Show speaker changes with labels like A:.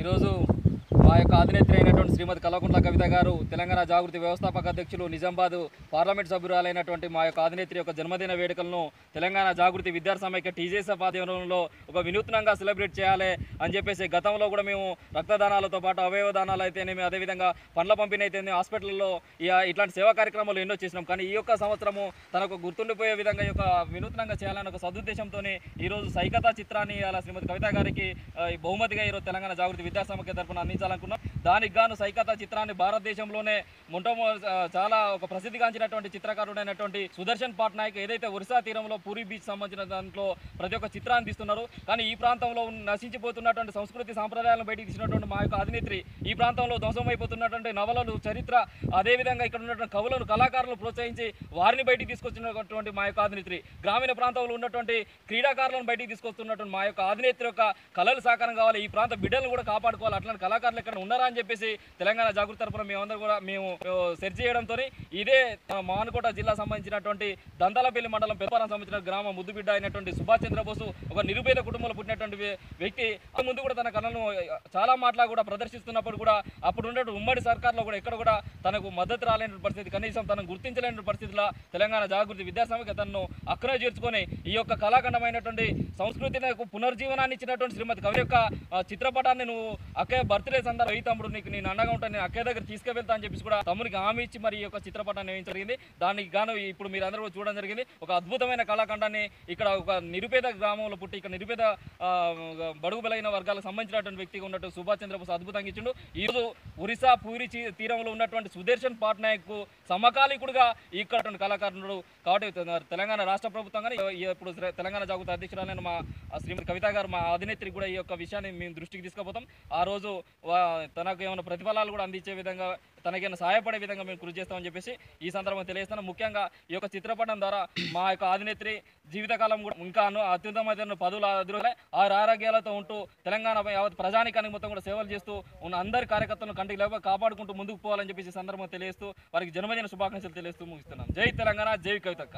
A: ఈరోజు మా యొక్క అధినేత్రి అయినటువంటి శ్రీమతి కల్వకుంట్ల కవిత గారు తెలంగాణ జాగృతి వ్యవస్థాపక అధ్యక్షులు నిజామాబాద్ పార్లమెంట్ సభ్యురాలైనటువంటి మా యొక్క అధినేత్రి యొక్క జన్మదిన వేడుకలను తెలంగాణ జాగృతి విద్యార్థి సమైక్య టీజేఎస్ ఆధ్వర్యంలో ఒక వినూత్నంగా సెలబ్రేట్ చేయాలి అని చెప్పేసి గతంలో కూడా మేము రక్తదానాలతో పాటు అవయవ దానాలు అయితేనేమి అదేవిధంగా పండ్ల పంపిణీ అయితేనే హాస్పిటల్లో ఇట్లాంటి సేవా కార్యక్రమాలు ఎన్నో చేసినాం. కానీ ఈ యొక్క సంవత్సరము తనకు గుర్తుండిపోయే విధంగా ఈ యొక్క వినూత్నంగా చేయాలని ఒక సదుద్దేశంతో ఈరోజు సైకతా చిత్రాన్ని అలా శ్రీమతి కవిత గారికి బహుమతిగా ఈరోజు తెలంగాణ జాగృతి విద్యార్థి సమైక్య తరఫున అందించాలనుకున్నాం. దానికి గాను సైకతా చిత్రాన్ని భారతదేశంలోనే చాలా ఒక ప్రసిద్ధిగాంచినటువంటి చిత్రకారుడైనటువంటి సుదర్శన్ పట్నాయక్ ఏదైతే ఒరిస్సా తీరంలో పూరి బీచ్ సంబంధించిన దాంట్లో ప్రతి ఒక్క చిత్రాన్ని తీస్తున్నారు. కానీ ఈ ప్రాంతంలో నశించిపోతున్నటువంటి సంస్కృతి సాంప్రదాయాలను బయటికి తీసినటువంటి మా యొక్క అధినేత్రి ఈ ప్రాంతంలో ధ్వంసమైపోతున్నటువంటి నవలలు చరిత్ర అదేవిధంగా ఇక్కడ ఉన్నటువంటి కవులను కళాకారులను ప్రోత్సహించి వారిని బయటికి తీసుకొచ్చినటువంటి మా యొక్క అధినేత్రి గ్రామీణ ప్రాంతంలో ఉన్నటువంటి క్రీడాకారులను బయటికి తీసుకొస్తున్నటువంటి మా యొక్క అధినేత్రి యొక్క కళలు సాకారం కావాలి. ఈ ప్రాంత బిడ్డలను కూడా కాపాడుకోవాలి. అట్లాంటి కళాకారులు ఎక్కడ ఉన్నారా అని చెప్పేసి తెలంగాణ జాగృతి తరఫున మేమందరూ కూడా మేము సెర్చ్ చేయడంతో ఇదే మానుకోట జిల్లా సంబంధించినటువంటి దంతాలపల్లి మండలం పెద్దపారం సంబంధించిన గ్రామ ముద్దుబిడ్డ అయినటువంటి సుభాష్ చంద్రబోసు ఒక నిరుపేద కుటుంబంలో పుట్టినటువంటి వ్యక్తి ముందు కూడా తన కళలను చాలా మాటలా కూడా ప్రదర్శిస్తున్నప్పుడు కూడా అప్పుడు ఉన్నటువంటి ఉమ్మడి సర్కార్లో కూడా ఎక్కడ కూడా తనకు మద్దతు రాలేని పరిస్థితి, కనీసం తనను గుర్తించలేని పరిస్థితిలో తెలంగాణ జాగృతి విద్యాసమైక్య తనను అక్కడే చేర్చుకొని ఈ యొక్క కళాఖండమైనటువంటి సంస్కృతిని పునర్జీవనాన్ని ఇచ్చినటువంటి శ్రీమతి కవి యొక్క చిత్రపటాన్ని నువ్వు అక్కయ్య బర్త్డే సందర్భం ఈ తమ్ముడు నీకు నేను అండగా ఉంటాను, నేను అక్కయ్య దగ్గర తీసుకువెళ్తా అని చెప్పేసి కూడా తమ్ముడికి హామీ ఇచ్చి మరి ఈ యొక్క చిత్రపటాన్ని వేయించడం జరిగింది. దానికి గాను ఇప్పుడు మీరు అందరూ చూడడం జరిగింది. ఒక అద్భుతమైన కళాఖండాన్ని ఇక్కడ ఒక నిరుపేద గ్రామంలో పుట్టి ఇక్కడ నిరుపేద బడుగు బలైన వర్గాలకు సంబంధించినటువంటి వ్యక్తిగా ఉన్నట్టు సుభాష్ చంద్రబోస్ అద్భుతంగా ఇచ్చిండు. ఈరోజు ఒరిస్సా పూరి తీరంలో ఉన్నటువంటి సుదర్శన్ పట్నాయక్ సమకాలీకుడుగా ఇక్కడ కళాకారుడు కాబట్టి తెలంగాణ రాష్ట్ర ప్రభుత్వం కానీ ఇప్పుడు తెలంగాణ జాగృతి అధ్యక్షురాలైన మా శ్రీమతి కవిత గారు మా అధినేత్రి కూడా ఈ యొక్క విషయాన్ని మేము దృష్టికి తీసుకుపోతాం. ఆ రోజు తనకు ఏమైనా ప్రతిఫలాలు కూడా అందించే విధంగా తనకైనా సహాయపడే విధంగా మేము కృషి చేస్తామని చెప్పేసి ఈ సందర్భంగా తెలియజేస్తున్నాం. ముఖ్యంగా ఈ యొక్క చిత్రపటం ద్వారా మా యొక్క అధినేత్రి జీవితకాలం కూడా ఇంకా అత్యుత్తమైన పదవుల అధిరోలే ఆరోగ్యాలతో ఉంటూ తెలంగాణ యావత్ ప్రజానికానికి మొత్తం కూడా సేవలు చేస్తూ ఉన్న అందరి కార్యకర్తలను కంటికి లేక కాపాడుకుంటూ ముందుకు పోవాలని చెప్పేసి ఈ సందర్భంగా తెలియజేస్తూ వారికి జన్మదిన శుభాకాంక్షలు తెలియజేస్తూ ముగిస్తున్నాం. జై తెలంగాణ, జై కవితక్క.